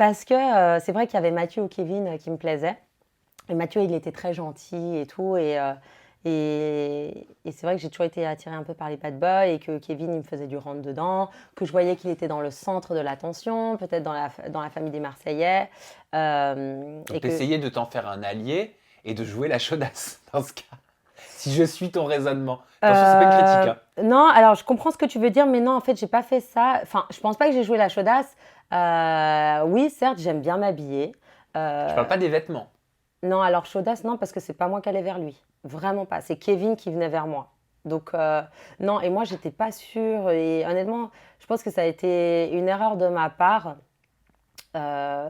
Parce que c'est vrai qu'il y avait Mathieu ou Kevin qui me plaisaient. Et Mathieu, il était très gentil et tout. Et c'est vrai que j'ai toujours été attirée un peu par les bad boys et que Kevin, il me faisait du rentre-dedans, que je voyais qu'il était dans le centre de l'attention, peut-être dans la famille des Marseillais. Donc, Et que, t'essayais de t'en faire un allié et de jouer la chaudasse dans ce cas. Si je suis ton raisonnement. Attention, c'est pas une critique, hein. non, alors je comprends ce que tu veux dire, mais non, en fait, j'ai pas fait ça. Enfin, je pense pas que j'ai joué la chaudasse. Oui, certes, j'aime bien m'habiller. Je parle Euh, pas des vêtements. non, alors chaudasse, non, parce que c'est pas moi qui allais vers lui. Vraiment pas. C'est Kevin qui venait vers moi. Donc, non, et moi, j'étais pas sûre. Et honnêtement, je pense que ça a été une erreur de ma part. euh,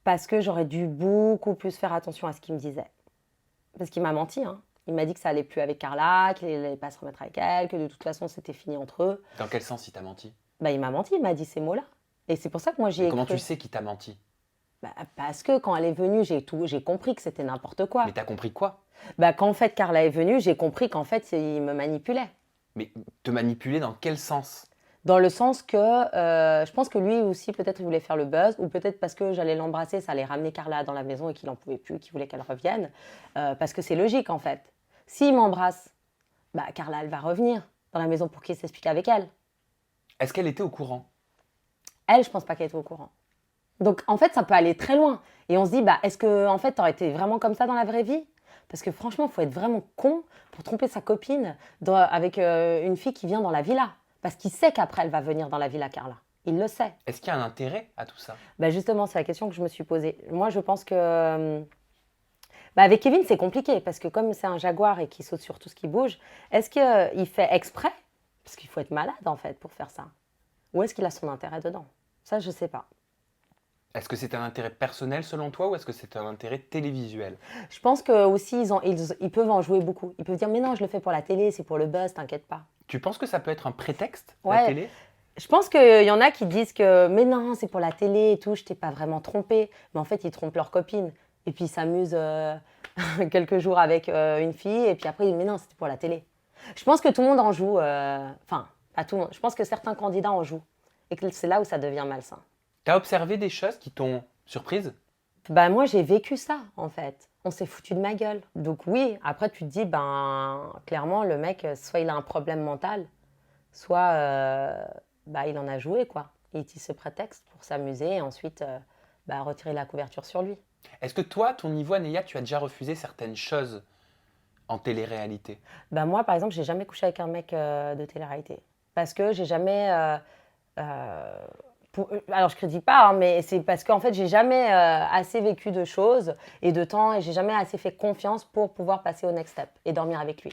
Parce que j'aurais dû beaucoup plus faire attention à ce qu'il me disait. Parce qu'il m'a menti, hein. Il m'a dit que ça allait plus avec Carla, qu'il allait pas se remettre avec elle, que de toute façon c'était fini entre eux. Dans quel sens il t'a menti? Bah, il m'a menti, il m'a dit ces mots-là. Et c'est pour ça que moi j'y Mais ai comment tu cru. sais qu'il t'a menti? Bah, parce que quand elle est venue, j'ai compris que c'était n'importe quoi. Mais t'as compris quoi? Bah, quand en fait Carla est venue, j'ai compris qu'en fait il me manipulait. Mais te manipuler dans quel sens? Dans le sens que je pense que lui aussi, peut-être il voulait faire le buzz, ou peut-être parce que j'allais l'embrasser, ça allait ramener Carla dans la maison et qu'il n'en pouvait plus, qu'il voulait qu'elle revienne. Parce que c'est logique en fait. S'il m'embrasse, bah, Carla, elle va revenir dans la maison pour qu'il s'explique avec elle. Est-ce qu'elle était au courant? Elle, je pense pas qu'elle était au courant. Donc en fait, ça peut aller très loin. Et on se dit, bah, est-ce que en fait, t'aurais été vraiment comme ça dans la vraie vie? Parce que franchement, il faut être vraiment con pour tromper sa copine avec une fille qui vient dans la villa. Parce qu'il sait qu'après, elle va venir dans la villa, Carla. Il le sait. Est-ce qu'il y a un intérêt à tout ça? Bah justement, c'est la question que je me suis posée. Moi, je pense que bah, avec Kevin, c'est compliqué parce que comme c'est un jaguar et qu'il saute sur tout ce qui bouge, est-ce qu'il fait exprès? Parce qu'il faut être malade en fait pour faire ça. Ou est-ce qu'il a son intérêt dedans? Ça, je sais pas. Est-ce que c'est un intérêt personnel selon toi ou est-ce que c'est un intérêt télévisuel? Je pense que aussi ils peuvent en jouer beaucoup. Ils peuvent dire mais non, je le fais pour la télé, c'est pour le buzz, t'inquiète pas. Tu penses que ça peut être un prétexte, la Ouais, télé? je pense qu'il y en a qui disent que mais non, c'est pour la télé et tout, je t'ai pas vraiment trompé. Mais en fait, ils trompent leur copine. Et puis ils s'amusent quelques jours avec une fille et puis après ils disent mais non, c'était pour la télé. Je pense que tout le monde en joue. Enfin, pas tout le monde. Je pense que certains candidats en jouent. Et que c'est là où ça devient malsain. T'as observé des choses qui t'ont surprise? Bah moi, j'ai vécu ça, en fait. On s'est foutu de ma gueule. Donc oui, après tu te dis, ben clairement, le mec, soit il a un problème mental, soit bah, il en a joué, quoi. Il utilise ce prétexte pour s'amuser et ensuite bah, retirer la couverture sur lui. Est-ce que toi, à ton niveau, Anéa, tu as déjà refusé certaines choses en télé-réalité? Bah moi, par exemple, j'ai jamais couché avec un mec de télé-réalité. Parce que j'ai jamais... euh, alors je critique pas, hein, mais c'est parce qu'en fait j'ai jamais assez vécu de choses et de temps et j'ai jamais assez fait confiance pour pouvoir passer au next step et dormir avec lui.